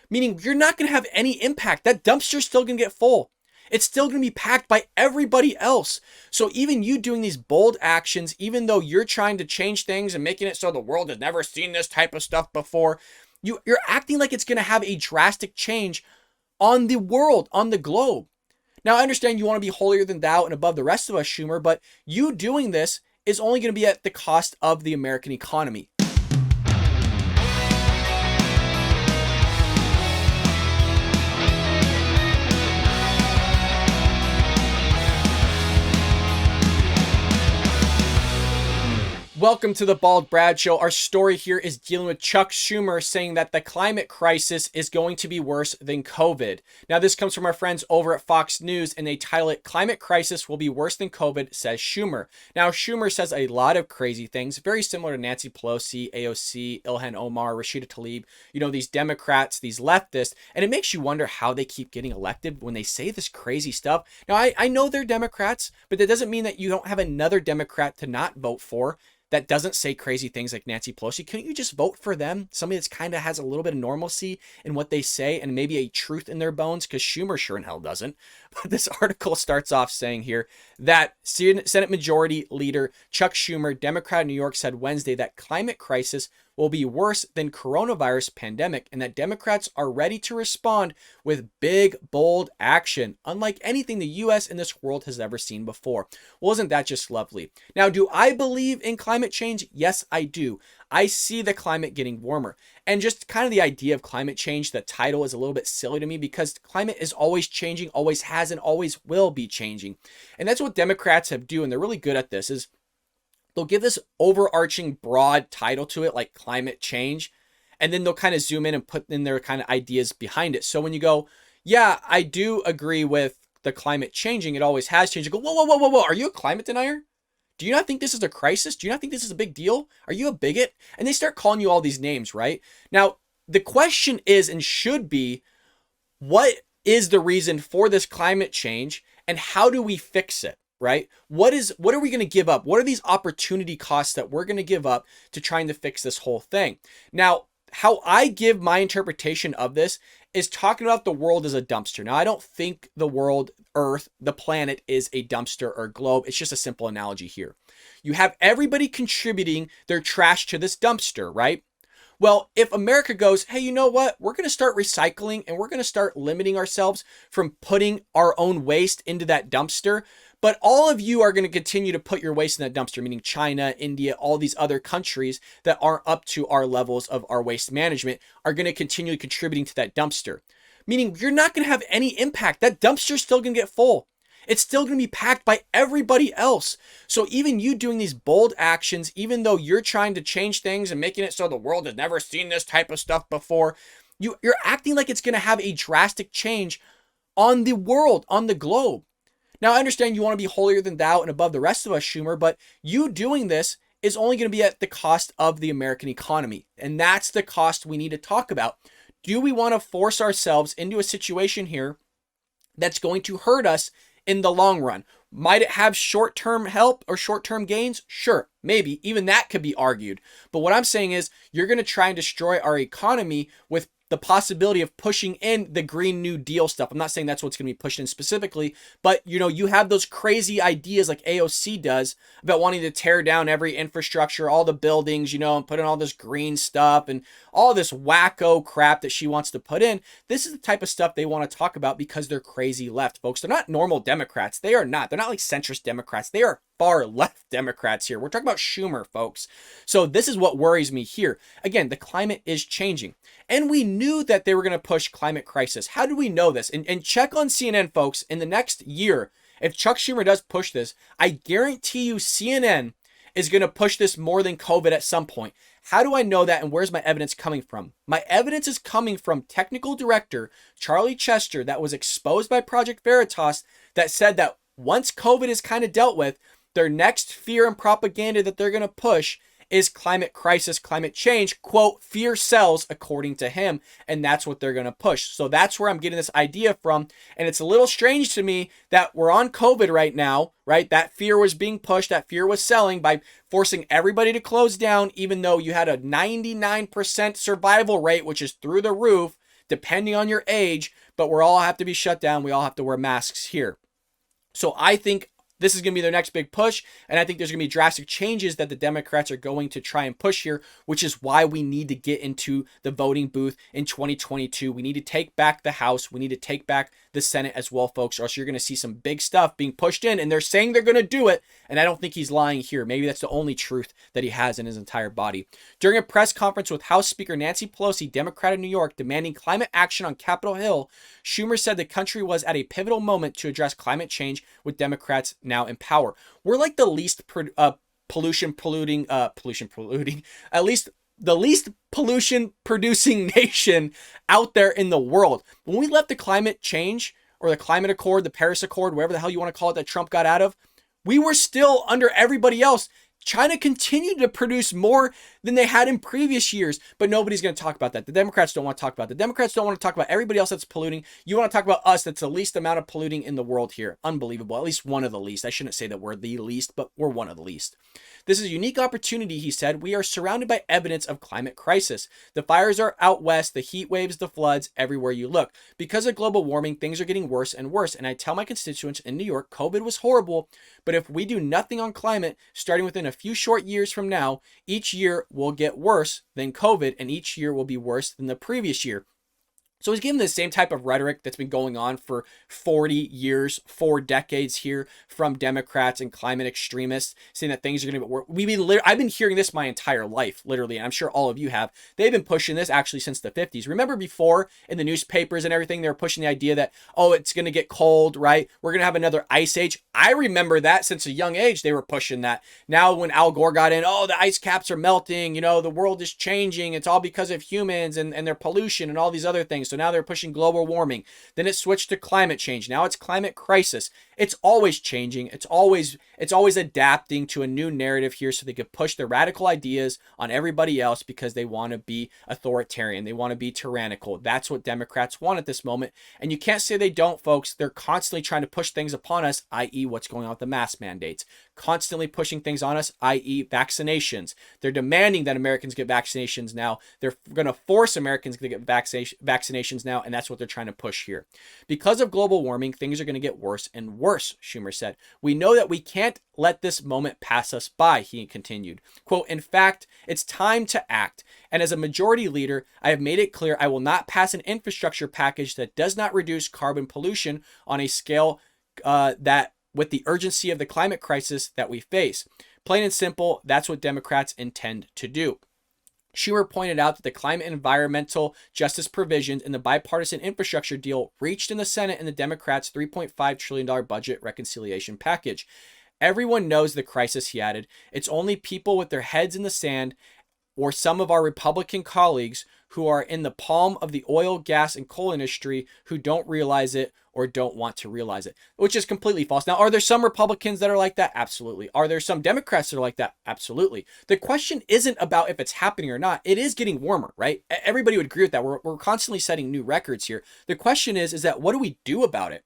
meaning you're not going to have any impact. That dumpster's still going to get full. It's still going to be packed by everybody else. So even you doing these bold actions, even though you're trying to change things and making it so the world has never seen this type of stuff before, you're acting like it's going to have a drastic change on the world, on the globe. Now, I understand you want to be holier than thou and above the rest of us, Schumer, but you doing this is only going to be at the cost of the American economy. Welcome to the Bald Brad Show. Our story here is dealing with Chuck Schumer saying that the climate crisis is going to be worse than COVID. Now, this comes from our friends over at Fox News, and they title it, "Climate Crisis Will Be Worse Than COVID, Says Schumer." Now, Schumer says a lot of crazy things, very similar to Nancy Pelosi, AOC, Ilhan Omar, Rashida Tlaib, these Democrats, these leftists, and it makes you wonder how they keep getting elected when they say this crazy stuff. Now, I know they're Democrats, but that doesn't mean that you don't have another Democrat to not vote for that doesn't say crazy things like Nancy Pelosi. Couldn't you just vote for them? Somebody that's kind of has a little bit of normalcy in what they say and maybe a truth in their bones, because Schumer sure in hell doesn't. But this article starts off saying here that Senate Majority Leader Chuck Schumer, Democrat of New York, said Wednesday that climate crisis will be worse than coronavirus pandemic and that Democrats are ready to respond with big, bold action, unlike anything the U.S. and this world has ever seen before. Well, isn't that just lovely? Now, do I believe in climate change? Yes, I do. I see the climate getting warmer. And just kind of the idea of climate change, the title is a little bit silly to me because climate is always changing, always has, and always will be changing. And that's what Democrats have do, and they're really good at this, is they'll give this overarching broad title to it, like climate change, and then they'll kind of zoom in and put in their kind of ideas behind it. So when you go, yeah, I do agree with the climate changing, it always has changed, you go, whoa, are you a climate denier? Do you not think this is a crisis? Do you not think this is a big deal? Are you a bigot? And they start calling you all these names, right? Now, the question is and should be, what is the reason for this climate change and how do we fix it? Right? What are we going to give up? What are these opportunity costs that we're going to give up to trying to fix this whole thing? Now, how I give my interpretation of this is talking about the world as a dumpster. Now, I don't think the world, Earth, the planet is a dumpster or globe. It's just a simple analogy here. You have everybody contributing their trash to this dumpster, right? Well, if America goes, hey, you know what? We're going to start recycling and we're going to start limiting ourselves from putting our own waste into that dumpster. But all of you are going to continue to put your waste in that dumpster, meaning China, India, all these other countries that aren't up to our levels of our waste management are going to continue contributing to that dumpster. Meaning you're not going to have any impact. That dumpster's still going to get full. It's still going to be packed by everybody else. So even you doing these bold actions, even though you're trying to change things and making it so the world has never seen this type of stuff before, you're acting like it's going to have a drastic change on the world, on the globe. Now, I understand you want to be holier than thou and above the rest of us, Schumer, but you doing this is only going to be at the cost of the American economy. And that's the cost we need to talk about. Do we want to force ourselves into a situation here that's going to hurt us in the long run? Might it have short-term help or short-term gains? Sure, maybe. Even that could be argued. But what I'm saying is you're going to try and destroy our economy with the possibility of pushing in the Green New Deal stuff. I'm not saying that's what's going to be pushed in specifically, but you have those crazy ideas like AOC does about wanting to tear down every infrastructure, all the buildings, and put in all this green stuff and all this wacko crap that she wants to put in. This is the type of stuff they want to talk about because they're crazy left, folks. They're not normal Democrats. They are not. They're not like centrist Democrats. They are far left Democrats here. We're talking about Schumer, folks. So this is what worries me here. Again, the climate is changing. And we knew that they were going to push climate crisis. How did we know this? And check on CNN, folks. In the next year, if Chuck Schumer does push this, I guarantee you CNN is going to push this more than COVID at some point. How do I know that, and where's my evidence coming from? My evidence is coming from technical director Charlie Chester that was exposed by Project Veritas that said that once COVID is kind of dealt with, their next fear and propaganda that they're going to push is climate crisis, climate change. Quote, fear sells, according to him. And that's what they're going to push. So that's where I'm getting this idea from. And it's a little strange to me that we're on COVID right now, right? That fear was being pushed. That fear was selling by forcing everybody to close down, even though you had a 99% survival rate, which is through the roof. depending on your age, but we all have to be shut down. We all have to wear masks here. So I think this is going to be their next big push, and I think there's going to be drastic changes that the Democrats are going to try and push here, which is why we need to get into the voting booth in 2022. We need to take back the House. We need to take back the Senate as well, folks, or else you're going to see some big stuff being pushed in, and they're saying they're going to do it, and I don't think he's lying here. Maybe that's the only truth that he has in his entire body. During a press conference with House Speaker Nancy Pelosi, Democrat of New York, demanding climate action on Capitol Hill, Schumer said the country was at a pivotal moment to address climate change with Democrats now in power. We're like the least pollution producing nation out there in the world. When we left the climate change or the climate accord, the Paris Accord, whatever the hell you want to call it, that Trump got out of, we were still under everybody else. China continued to produce more than they had in previous years, but nobody's going to talk about that. The Democrats don't want to talk about it. The Democrats don't want to talk about everybody else that's polluting. You want to talk about us that's the least amount of polluting in the world here. Unbelievable. At least one of the least. I shouldn't say that we're the least, but we're one of the least. This is a unique opportunity, he said. We are surrounded by evidence of climate crisis. The fires are out west, the heat waves, the floods, everywhere you look. Because of global warming, things are getting worse and worse. And I tell my constituents in New York, COVID was horrible, but if we do nothing on climate, starting within a few short years from now, each year will get worse than COVID, and each year will be worse than the previous year. So he's given the same type of rhetoric that's been going on for 40 years, 4 decades here from Democrats and climate extremists, saying that things are going to be worse. I've been hearing this my entire life, literally, and I'm sure all of you have. They've been pushing this actually since the 50s. Remember before in the newspapers and everything, they were pushing the idea that, oh, it's going to get cold, right? We're going to have another ice age. I remember that since a young age, they were pushing that. Now when Al Gore got in, oh, the ice caps are melting, the world is changing. It's all because of humans and their pollution and all these other things. So now they're pushing global warming. Then it switched to climate change. Now it's climate crisis. It's always changing. It's always adapting to a new narrative here so they could push their radical ideas on everybody else because they want to be authoritarian. They want to be tyrannical. That's what Democrats want at this moment. And you can't say they don't, folks. They're constantly trying to push things upon us, i.e. what's going on with the mask mandates. Constantly pushing things on us, i.e. vaccinations. They're demanding that Americans get vaccinations now. They're going to force Americans to get vaccinations now, and that's what they're trying to push here. Because of global warming, things are going to get worse and worse, Schumer said. We know that we can't let this moment pass us by, he continued. Quote, in fact, it's time to act. And as a majority leader, I have made it clear I will not pass an infrastructure package that does not reduce carbon pollution on a scale that with the urgency of the climate crisis that we face. Plain and simple, that's what Democrats intend to do. Schumer pointed out that the climate and environmental justice provisions in the bipartisan infrastructure deal reached in the Senate in the Democrats' $3.5 trillion budget reconciliation package. Everyone knows the crisis, he added. It's only people with their heads in the sand or some of our Republican colleagues who are in the palm of the oil, gas, and coal industry who don't realize it or don't want to realize it, which is completely false. Now, are there some Republicans that are like that? Absolutely. Are there some Democrats that are like that? Absolutely. The question isn't about if it's happening or not. It is getting warmer, right? Everybody would agree with that. We're constantly setting new records here. The question is that what do we do about it?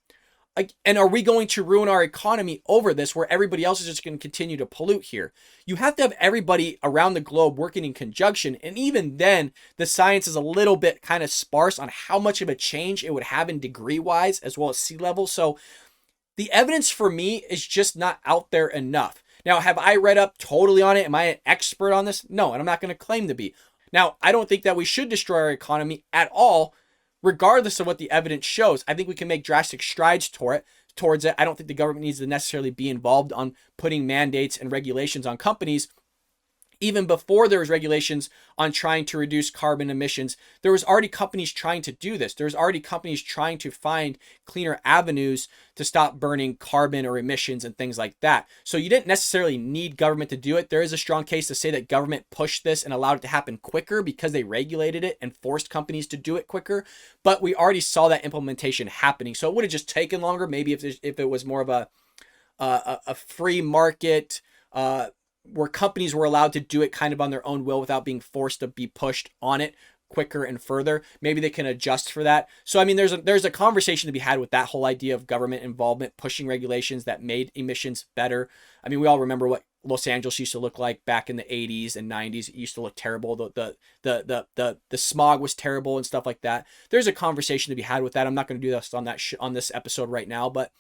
And are we going to ruin our economy over this where everybody else is just going to continue to pollute here? You have to have everybody around the globe working in conjunction. And even then, the science is a little bit kind of sparse on how much of a change it would have in degree-wise as well as sea level. So the evidence for me is just not out there enough. Now, have I read up totally on it? Am I an expert on this? No, and I'm not going to claim to be. Now, I don't think that we should destroy our economy at all, regardless of what the evidence shows. I think we can make drastic strides towards it. I don't think the government needs to necessarily be involved on putting mandates and regulations on companies. Even before there was regulations on trying to reduce carbon emissions, there was already companies trying to do this. There was already companies trying to find cleaner avenues to stop burning carbon or emissions and things like that. So you didn't necessarily need government to do it. There is a strong case to say that government pushed this and allowed it to happen quicker because they regulated it and forced companies to do it quicker. But we already saw that implementation happening. So it would have just taken longer, maybe if it was more of a free market, where companies were allowed to do it kind of on their own will without being forced to be pushed on it. quicker and further. Maybe they can adjust for that. So I mean, there's a conversation to be had with that whole idea of government involvement, pushing regulations that made emissions better. I mean, we all remember what Los Angeles used to look like back in the 80s and 90s. It used to look terrible. The smog was terrible and stuff like that. There's a conversation to be had with that. I'm not going to do this on on this episode right now, but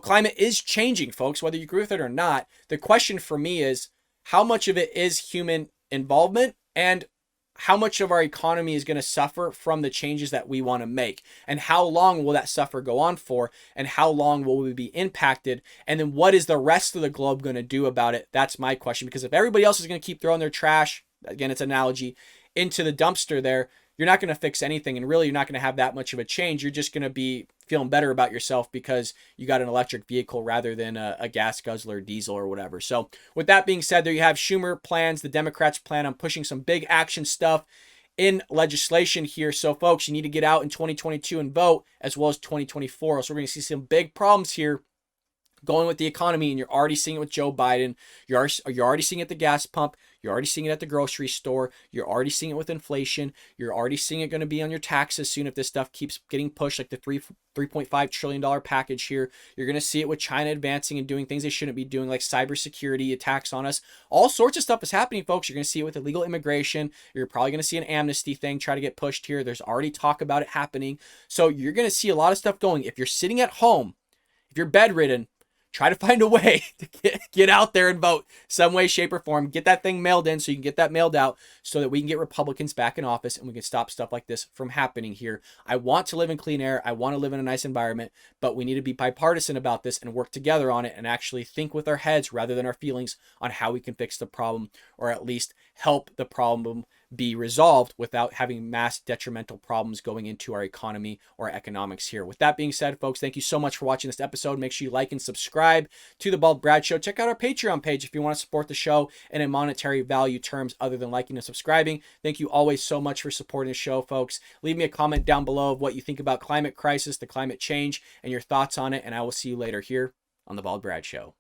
climate is changing, folks, whether you agree with it or not. The question for me is, how much of it is human involvement, and how much of our economy is going to suffer from the changes that we want to make, and how long will that suffer go on for, and how long will we be impacted, and then what is the rest of the globe going to do about it? That's my question, because if everybody else is going to keep throwing their trash, again, it's an analogy, into the dumpster there, you're not going to fix anything, and really you're not going to have that much of a change. You're just going to be feeling better about yourself because you got an electric vehicle rather than a gas guzzler, diesel, or whatever. So with that being said, there you have Schumer plans. The Democrats plan on pushing some big action stuff in legislation here. So folks, you need to get out in 2022 and vote, as well as 2024. So we're going to see some big problems here going with the economy, and you're already seeing it with Joe Biden. You're already seeing it at the gas pump. You're already seeing it at the grocery store. You're already seeing it with inflation. You're already seeing it going to be on your taxes soon if this stuff keeps getting pushed, like the $3.5 trillion package here. You're going to see it with China advancing and doing things they shouldn't be doing, like cybersecurity attacks on us. All sorts of stuff is happening, folks. You're going to see it with illegal immigration. You're probably going to see an amnesty thing try to get pushed here. There's already talk about it happening. So you're going to see a lot of stuff going. If you're sitting at home, if you're bedridden, try to find a way to get out there and vote some way, shape, or form. Get that thing mailed in so you can get that mailed out so that we can get Republicans back in office and we can stop stuff like this from happening here. I want to live in clean air. I want to live in a nice environment, but we need to be bipartisan about this and work together on it and actually think with our heads rather than our feelings on how we can fix the problem, or at least help the problem be resolved without having mass detrimental problems going into our economy or economics here. With that being said, folks, thank you so much for watching this episode. Make sure you like and subscribe to the Bald Brad Show. Check out our Patreon page if you want to support the show in a monetary value terms other than liking and subscribing. Thank you always so much for supporting the show, folks. Leave me a comment down below of what you think about climate crisis, the climate change, and your thoughts on it, and I will see you later here on the Bald Brad Show.